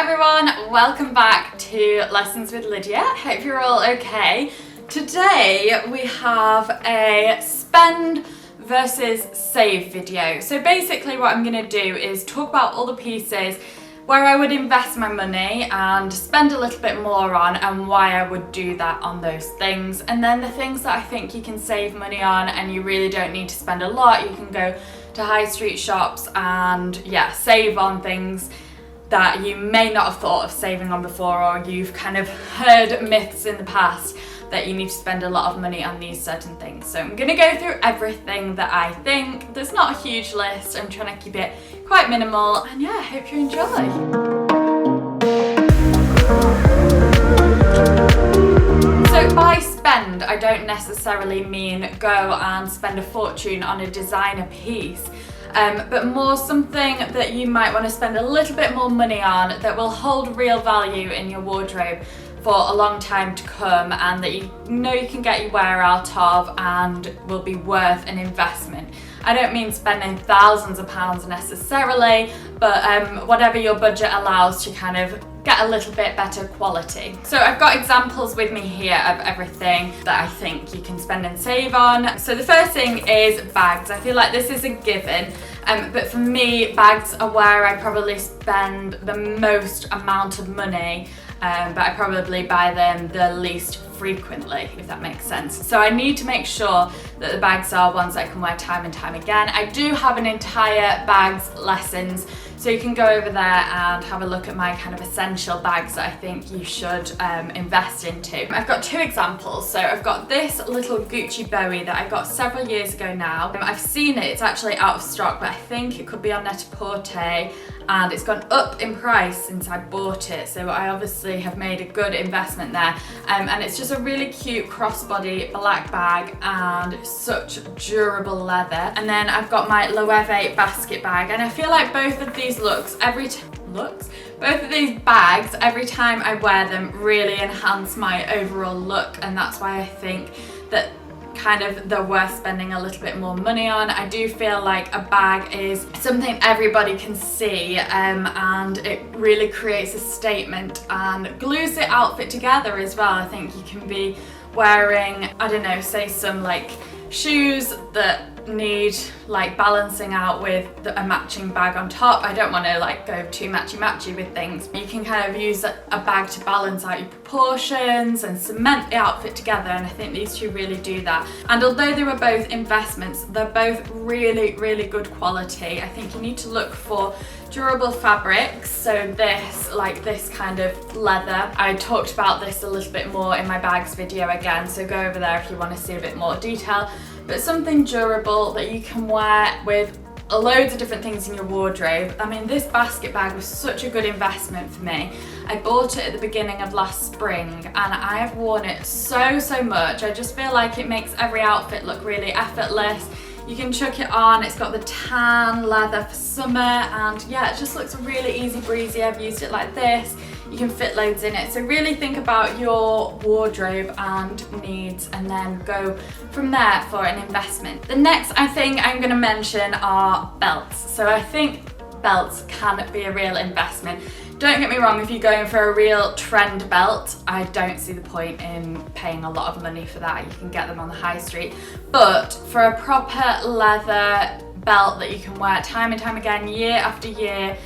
everyone, welcome back to Lessons with Lydia. Hope you're all okay. Today we have a spend versus save video. So basically what I'm going to do is talk about all the pieces where I would invest my money and spend a little bit more on and why I would do that on those things. And then the things that I think you can save money on and you really don't need to spend a lot. You can go to high street shops and save on things that you may not have thought of saving on before, or you've kind of heard myths in the past that you need to spend a lot of money on these certain things. So I'm going to go through everything that I think. There's not a huge list, I'm trying to keep it quite minimal, and I hope you enjoy. So by spend, I don't necessarily mean go and spend a fortune on a designer piece, but more something that you might want to spend a little bit more money on that will hold real value in your wardrobe for a long time to come, and that you know you can get your wear out of and will be worth an investment. I don't mean spending thousands of pounds necessarily, but whatever your budget allows to kind of get a little bit better quality. So I've got examples with me here of everything that I think you can spend and save on. So the first thing is bags. I feel like this is a given, but for me, bags are where I probably spend the most amount of money, but I probably buy them the least frequently, if that makes sense. So I need to make sure that the bags are ones I can wear time and time again. I do have an entire bags lessons, so you can go over there and have a look at my kind of essential bags that I think you should invest into. I've got two examples. So I've got this little Gucci Bowie that I got several years ago now. I've seen it, it's actually out of stock, but I think it could be on Net-a-Porter, and it's gone up in price since I bought it, so I obviously have made a good investment there. And it's just a really cute crossbody black bag and such durable leather. And then I've got my Loewe basket bag, and I feel like both of these both of these bags, every time I wear them, really enhance my overall look, and that's why I think that kind of they're worth spending a little bit more money on. I do feel like a bag is something everybody can see, and it really creates a statement and glues the outfit together as well. I think you can be wearing, I don't know, say some like shoes that need like balancing out with a matching bag on top. I don't want to like go too matchy with things. You can kind of use a bag to balance out your proportions and cement the outfit together, and I think these two really do that. And although they were both investments, they're both really good quality. I think you need to look for durable fabrics, so this kind of leather. I talked about this a little bit more in my bags video again, so go over there if you want to see a bit more detail. But something durable that you can wear with loads of different things in your wardrobe. I mean, this basket bag was such a good investment for me. I bought it at the beginning of last spring, and I have worn it so much. I just feel like it makes every outfit look really effortless. You can chuck it on, it's got the tan leather for summer, and it just looks really easy breezy. I've used it like this. You can fit loads in it. So really think about your wardrobe and needs, and then go from there for an investment. The next thing I'm going to mention are belts. So I think belts can be a real investment. Don't get me wrong, if you're going for a real trend belt, I don't see the point in paying a lot of money for that. You can get them on the high street. But for a proper leather belt that you can wear time and time again, year after year,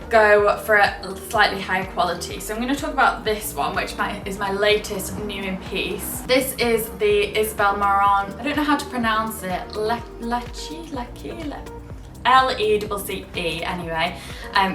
go for a slightly higher quality. So I'm going to talk about this one, which is my latest new in piece. This is the Isabel Marant, I don't know how to pronounce it, L-E-C-C-E anyway,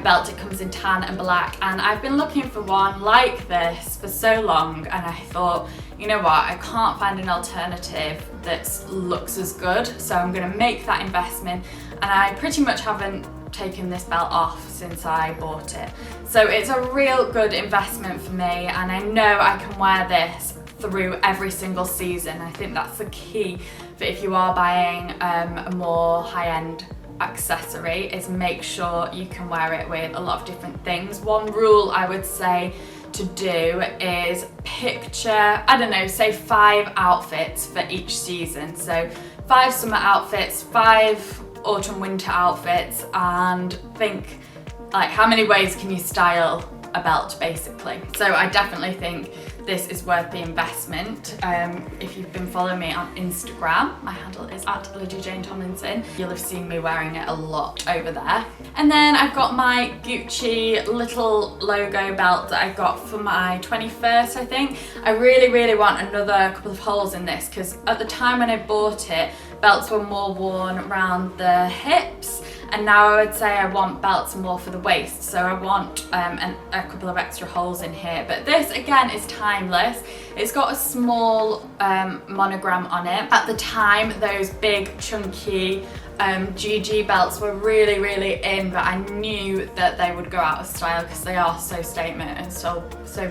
belt. It comes in tan and black, and I've been looking for one like this for so long, and I thought, you know what, I can't find an alternative that looks as good, so I'm going to make that investment. And I pretty much haven't taken this belt off since I bought it, so it's a real good investment for me, and I know I can wear this through every single season. I think that's the key for if you are buying a more high-end accessory, is make sure you can wear it with a lot of different things. One rule I would say to do is picture, I don't know, say 5 outfits for each season. So 5 summer outfits, 5 autumn winter outfits, and think like how many ways can you style a belt basically. So I definitely think this is worth the investment. If you've been following me on Instagram, my handle is @LydiaJaneTomlinson. You'll have seen me wearing it a lot over there. And then I've got my Gucci little logo belt that I got for my 21st, I think. I really want another couple of holes in this, because at the time when I bought it, belts were more worn around the hips, and now I would say I want belts more for the waist, so I want a couple of extra holes in here. But this again is timeless. It's got a small monogram on it. At the time, those big chunky GG belts were really in, but I knew that they would go out of style because they are so statement and so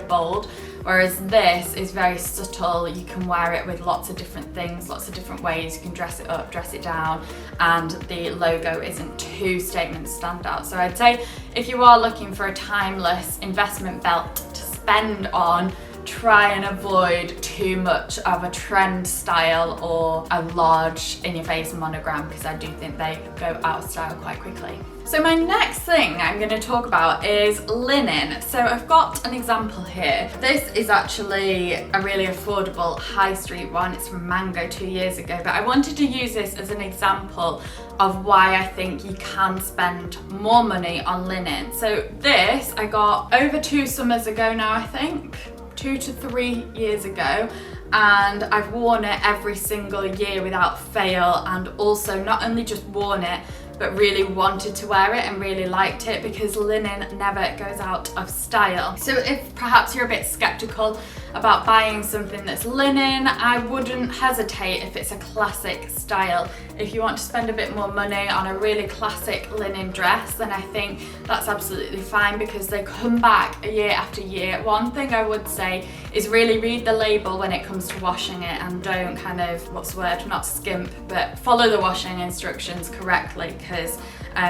bold. Whereas this is very subtle. You can wear it with lots of different things, lots of different ways. You can dress it up, dress it down, and the logo isn't too statement standout. So I'd say if you are looking for a timeless investment belt to spend on, try and avoid too much of a trend style or a large in-your-face monogram, because I do think they go out of style quite quickly. So my next thing I'm going to talk about is linen. So I've got an example here. This is actually a really affordable high street one. It's from Mango 2 years ago, but I wanted to use this as an example of why I think you can spend more money on linen. So this I got over 2 summers ago now, I think. 2 to 3 years ago, and I've worn it every single year without fail, and also not only just worn it but really wanted to wear it and really liked it, because linen never goes out of style. So if perhaps you're a bit skeptical about buying something that's linen, I wouldn't hesitate if it's a classic style. If you want to spend a bit more money on a really classic linen dress, then I think that's absolutely fine, because they come back year after year. One thing I would say is really read the label when it comes to washing it, and don't kind of, what's the word, not skimp, but follow the washing instructions correctly, because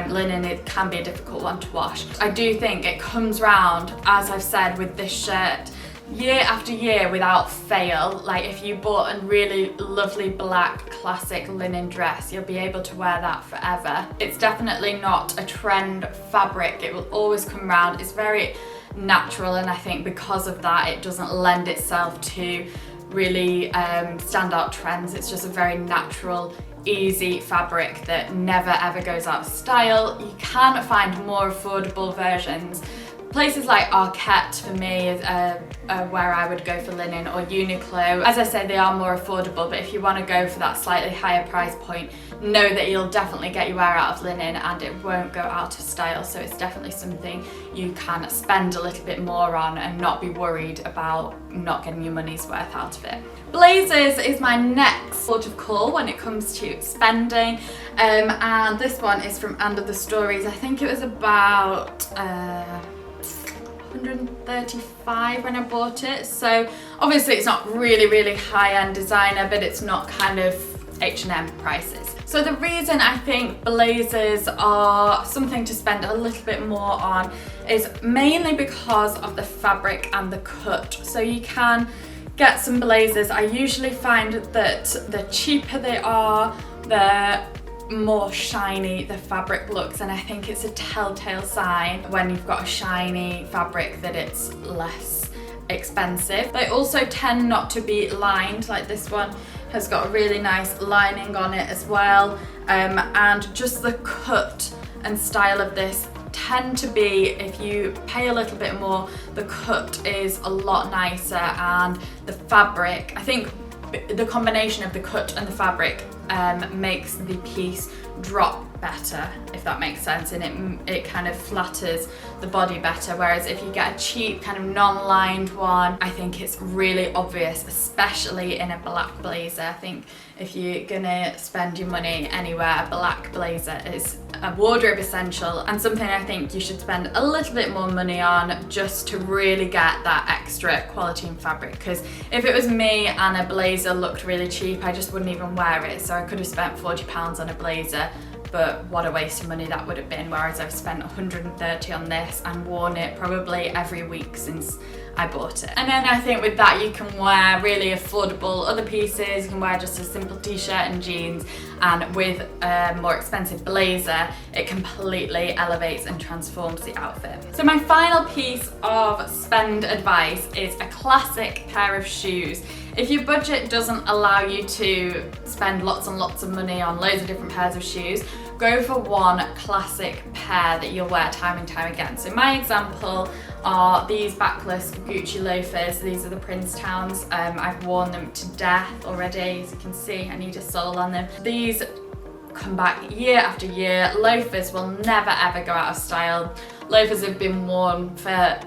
linen, it can be a difficult one to wash. I do think it comes round, as I've said with this shirt, year after year without fail. Like if you bought a really lovely black classic linen dress, you'll be able to wear that forever. It's definitely not a trend fabric. It will always come round. It's very natural, and I think because of that it doesn't lend itself to really standout trends. It's just a very natural, easy fabric that never ever goes out of style. You can find more affordable versions. Places like Arket for me is where I would go for linen, or Uniqlo. As I said, they are more affordable, but if you want to go for that slightly higher price point, know that you'll definitely get your wear out of linen and it won't go out of style. So it's definitely something you can spend a little bit more on and not be worried about not getting your money's worth out of it. Blazers is my next sort of call when it comes to spending, and this one is from Under the Stories. I think it was about 135 when I bought it. So obviously it's not really high-end designer, but it's not kind of H&M prices. So the reason I think blazers are something to spend a little bit more on is mainly because of the fabric and the cut. So you can get some blazers. I usually find that the cheaper they are, the more shiny the fabric looks, and I think it's a telltale sign when you've got a shiny fabric that it's less expensive. They also tend not to be lined, like this one has got a really nice lining on it as well, and just the cut and style of this tend to be, if you pay a little bit more, the cut is a lot nicer, and the fabric, I think the combination of the cut and the fabric makes the piece drop better, if that makes sense, and it kind of flatters the body better. Whereas if you get a cheap kind of non-lined one, I think it's really obvious, especially in a black blazer. I think if you're gonna spend your money anywhere, a black blazer is a wardrobe essential, and something I think you should spend a little bit more money on just to really get that extra quality in fabric. Because if it was me and a blazer looked really cheap, I just wouldn't even wear it. So I could have spent £40 on a blazer but what a waste of money that would have been, whereas I've spent 130 on this and worn it probably every week since I bought it. And then I think with that you can wear really affordable other pieces. You can wear just a simple t-shirt and jeans, and with a more expensive blazer it completely elevates and transforms the outfit. So my final piece of spend advice is a classic pair of shoes. If your budget doesn't allow you to spend lots and lots of money on loads of different pairs of shoes, go for one classic pair that you'll wear time and time again. So my example are these backless Gucci loafers. These are the Princetowns. I've worn them to death already, as you can see. I need a sole on them. These come back year after year. Loafers will never ever go out of style. Loafers have been worn for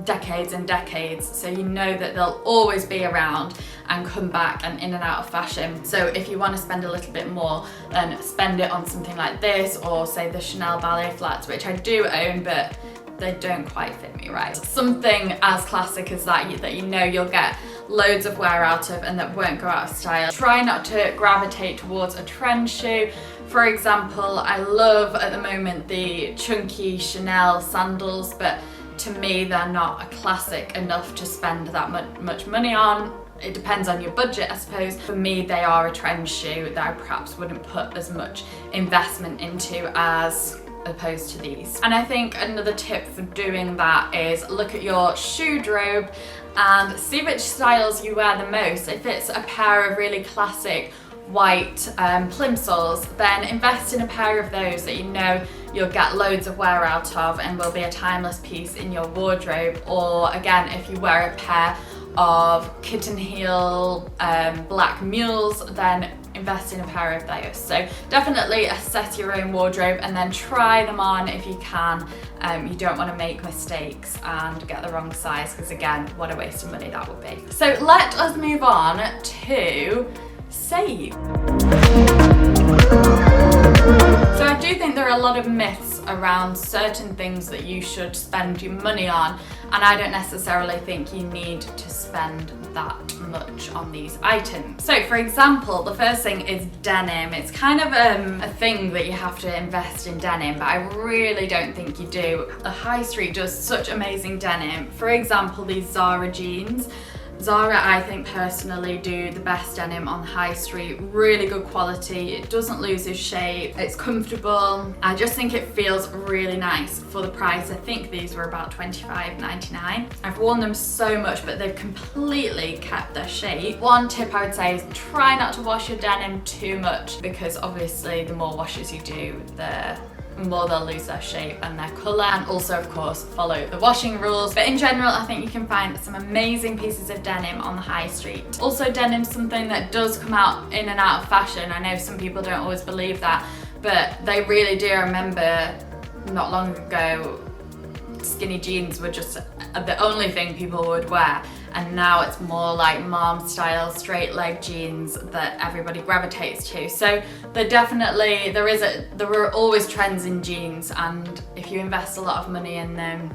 decades and decades, so you know that they'll always be around and come back and in and out of fashion. So if you want to spend a little bit more, then spend it on something like this, or say the Chanel ballet flats, which I do own, but they don't quite fit me right. Something as classic as that you know you'll get loads of wear out of and that won't go out of style. Try not to gravitate towards a trend shoe. For example, I love at the moment the chunky Chanel sandals, but to me they're not a classic enough to spend that much money on. It depends on your budget, I suppose. For me, they are a trend shoe that I perhaps wouldn't put as much investment into as opposed to these. And I think another tip for doing that is look at your shoe wardrobe and see which styles you wear the most. If it's a pair of really classic white plimsolls, then invest in a pair of those that you know you'll get loads of wear out of and will be a timeless piece in your wardrobe. Or again, if you wear a pair of kitten heel black mules, then invest in a pair of those. So definitely assess your own wardrobe and then try them on if you can. You don't want to make mistakes and get the wrong size, because again, what a waste of money that would be. So let us move on to save. So I do think there are a lot of myths around certain things that you should spend your money on, and I don't necessarily think you need to spend that much on these items. So for example, the first thing is denim. It's kind of a thing that you have to invest in denim, but I really don't think you do. The high street does such amazing denim. For example, these Zara jeans. Zara, I think personally, do the best denim on the high street. Really good quality, it doesn't lose its shape, it's comfortable. I just think it feels really nice for the price. I think these were about $25.99. I've worn them so much, but they've completely kept their shape. One tip I would say is try not to wash your denim too much, because obviously the more washes you do, the more they'll lose their shape and their colour, and also of course follow the washing rules. But in general, I think you can find some amazing pieces of denim on the high street. Also, denim's something that does come out in and out of fashion. I know some people don't always believe that, but they really do. I remember not long ago skinny jeans were just the only thing people would wear, and now it's more like mom style straight leg jeans that everybody gravitates to. So there were always trends in jeans, and if you invest a lot of money in them,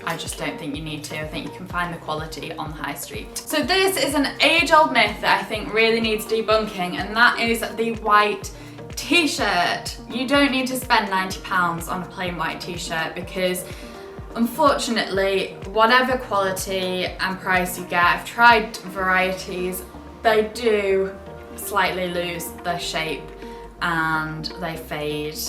I just don't think you need to. I think you can find the quality on the high street. So this is an age-old myth that I think really needs debunking, and that is the white t-shirt. You don't need to spend £90 on a plain white t-shirt, because unfortunately, whatever quality and price you get, I've tried varieties, they do slightly lose their shape and they fade,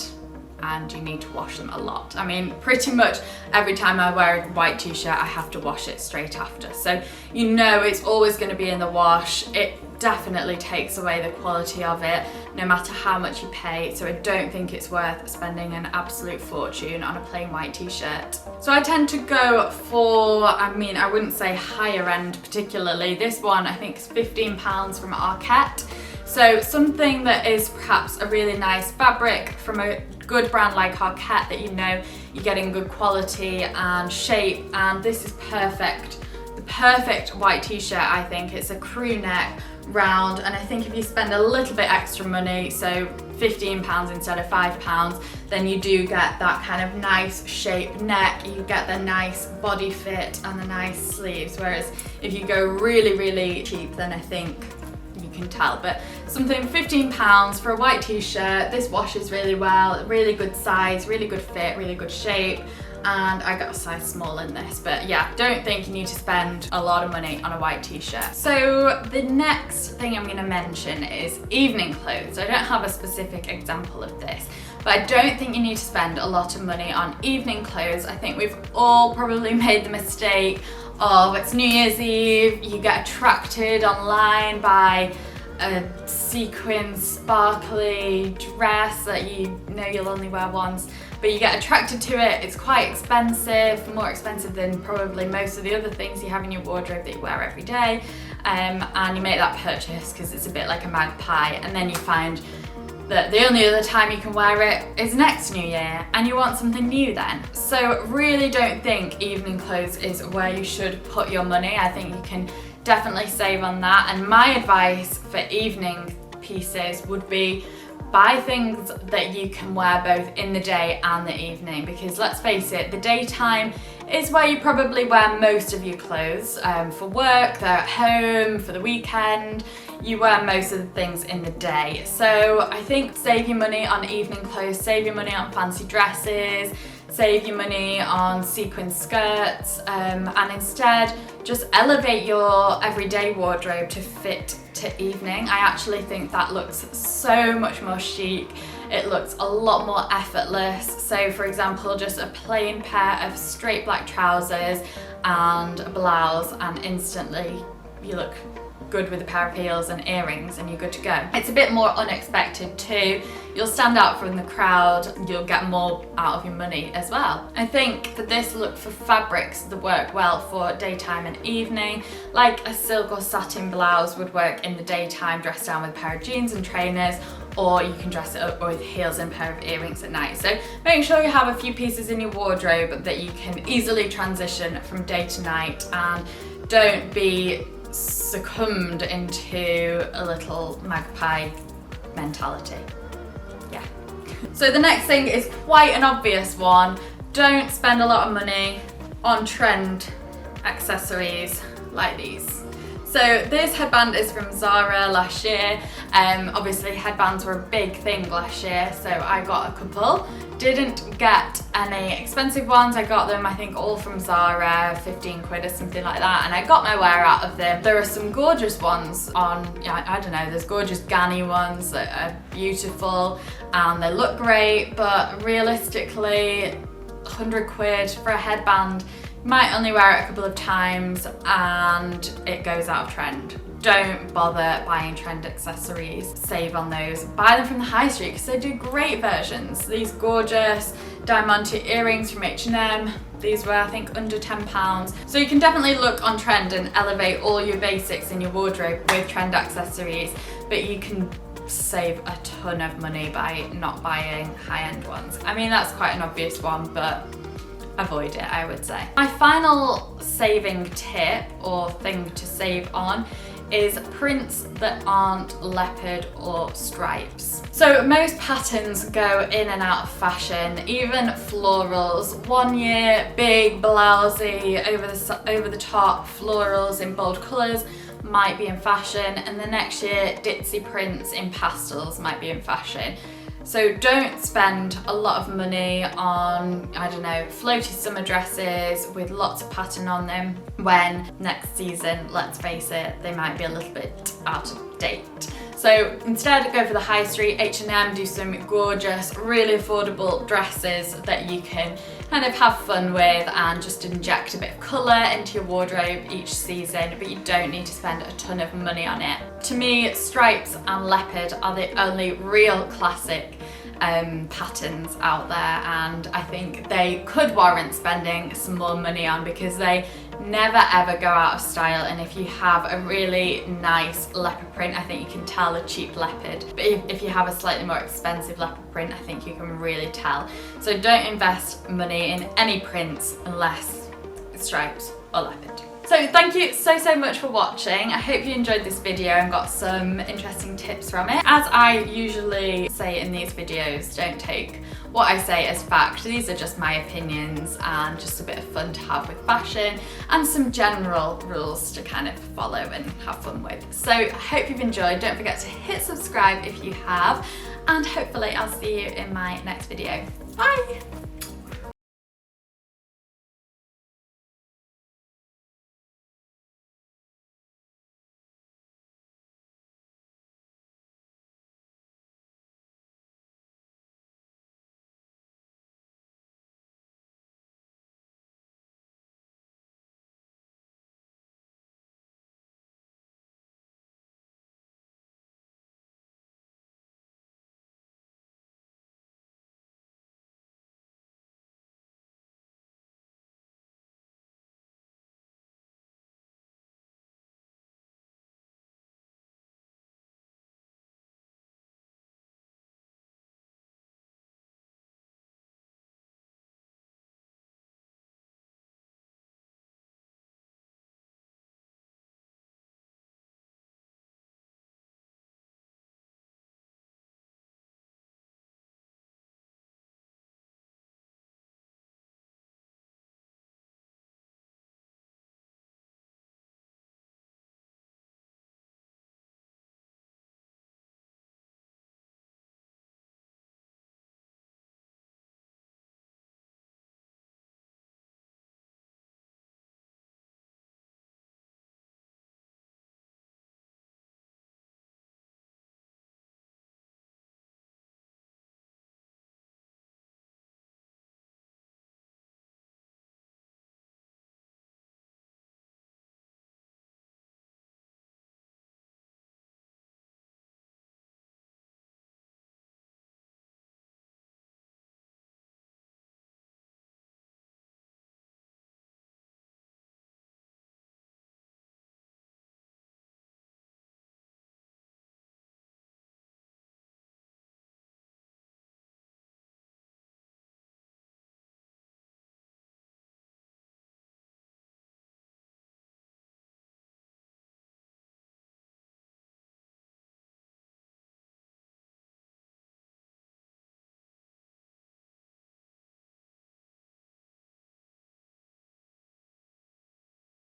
and you need to wash them a lot. I mean, pretty much every time I wear a white t-shirt, I have to wash it straight after. So you know it's always going to be in the wash. It definitely takes away the quality of it, no matter how much you pay. So I don't think it's worth spending an absolute fortune on a plain white t-shirt. So I tend to go for, I wouldn't say higher end particularly. This one I think is £15 from Arket. So something that is perhaps a really nice fabric from a good brand like Arket, that you know you're getting good quality and shape, and this is perfect. The perfect white t-shirt, I think. It's a crew neck, round, and I think if you spend a little bit extra money, so £15 instead of £5, then you do get that kind of nice shaped neck, you get the nice body fit and the nice sleeves. Whereas if you go really cheap, then I think you you can tell, but something £15 for a white t-shirt. This washes really well, really good size, really good fit, really good shape, and I got a size small in this. But yeah, don't think you need to spend a lot of money on a white t-shirt. So the next thing I'm going to mention is evening clothes. I don't have a specific example of this, but I don't think you need to spend a lot of money on evening clothes. I think we've all probably made the mistake of, it's New Year's Eve, you get attracted online by a sequin sparkly dress that you know you'll only wear once, but you get attracted to it. It's quite expensive, more expensive than probably most of the other things you have in your wardrobe that you wear every day, and you make that purchase because it's a bit like a magpie, and then you find that the only other time you can wear it is next New Year, and you want something new then. So really don't think evening clothes is where you should put your money. I think you can definitely save on that, and my advice for evening pieces would be buy things that you can wear both in the day and the evening, because let's face it, the daytime is where you probably wear most of your clothes. For work, they're at home, for the weekend, you wear most of the things in the day. So I think save your money on evening clothes, save your money on fancy dresses, save your money on sequin skirts, and instead just elevate your everyday wardrobe to fit to evening. I actually think that looks so much more chic. It looks a lot more effortless. So for example, just a plain pair of straight black trousers and a blouse, and instantly you look good with a pair of heels and earrings and you're good to go. It's a bit more unexpected too. You'll stand out from the crowd, you'll get more out of your money as well. I think for this look, for fabrics that work well for daytime and evening, like a silk or satin blouse would work in the daytime, dressed down with a pair of jeans and trainers, or you can dress it up with heels and a pair of earrings at night. So make sure you have a few pieces in your wardrobe that you can easily transition from day to night, and don't be succumbed into a little magpie mentality. Yeah. So the next thing is quite an obvious one. Don't spend a lot of money on trend accessories like these. So this headband is from Zara last year. Obviously headbands were a big thing last year, so I got a couple. Didn't get any expensive ones. I got them, I think, all from Zara, 15 quid or something like that, and I got my wear out of them. There are some gorgeous ones on, I don't know, there's gorgeous Ganni ones that are beautiful and they look great, but realistically, 100 quid for a headband, you might only wear it a couple of times and it goes out of trend. Don't bother buying trend accessories, save on those. Buy them from the high street because they do great versions. These gorgeous diamante earrings from H&M, these were I think under £10. So you can definitely look on trend and elevate all your basics in your wardrobe with trend accessories, but you can save a ton of money by not buying high-end ones. I mean, that's quite an obvious one, but avoid it, I would say. My final saving tip or thing to save on is prints that aren't leopard or stripes. So most patterns go in and out of fashion, even florals. One year, big, blousy, over the top florals in bold colours might be in fashion, and the next year ditzy prints in pastels might be in fashion. So don't spend a lot of money on, I don't know, floaty summer dresses with lots of pattern on them when next season, let's face it, they might be a little bit out of date. So instead go for the high street. H&M do some gorgeous, really affordable dresses that you can kind of have fun with and just inject a bit of colour into your wardrobe each season, but you don't need to spend a ton of money on it. To me, stripes and leopard are the only real classic patterns out there, and I think they could warrant spending some more money on because they never ever go out of style. And if you have a really nice leopard print, I think you can tell a cheap leopard, but if you have a slightly more expensive leopard print, I think you can really tell. So don't invest money in any prints unless it's stripes or leopard. So thank you so much for watching. I hope you enjoyed this video and got some interesting tips from it. As I usually say in these videos, don't take what I say as fact. These are just my opinions and just a bit of fun to have with fashion and some general rules to kind of follow and have fun with. So I hope you've enjoyed. Don't forget to hit subscribe if you have, and hopefully I'll see you in my next video. Bye!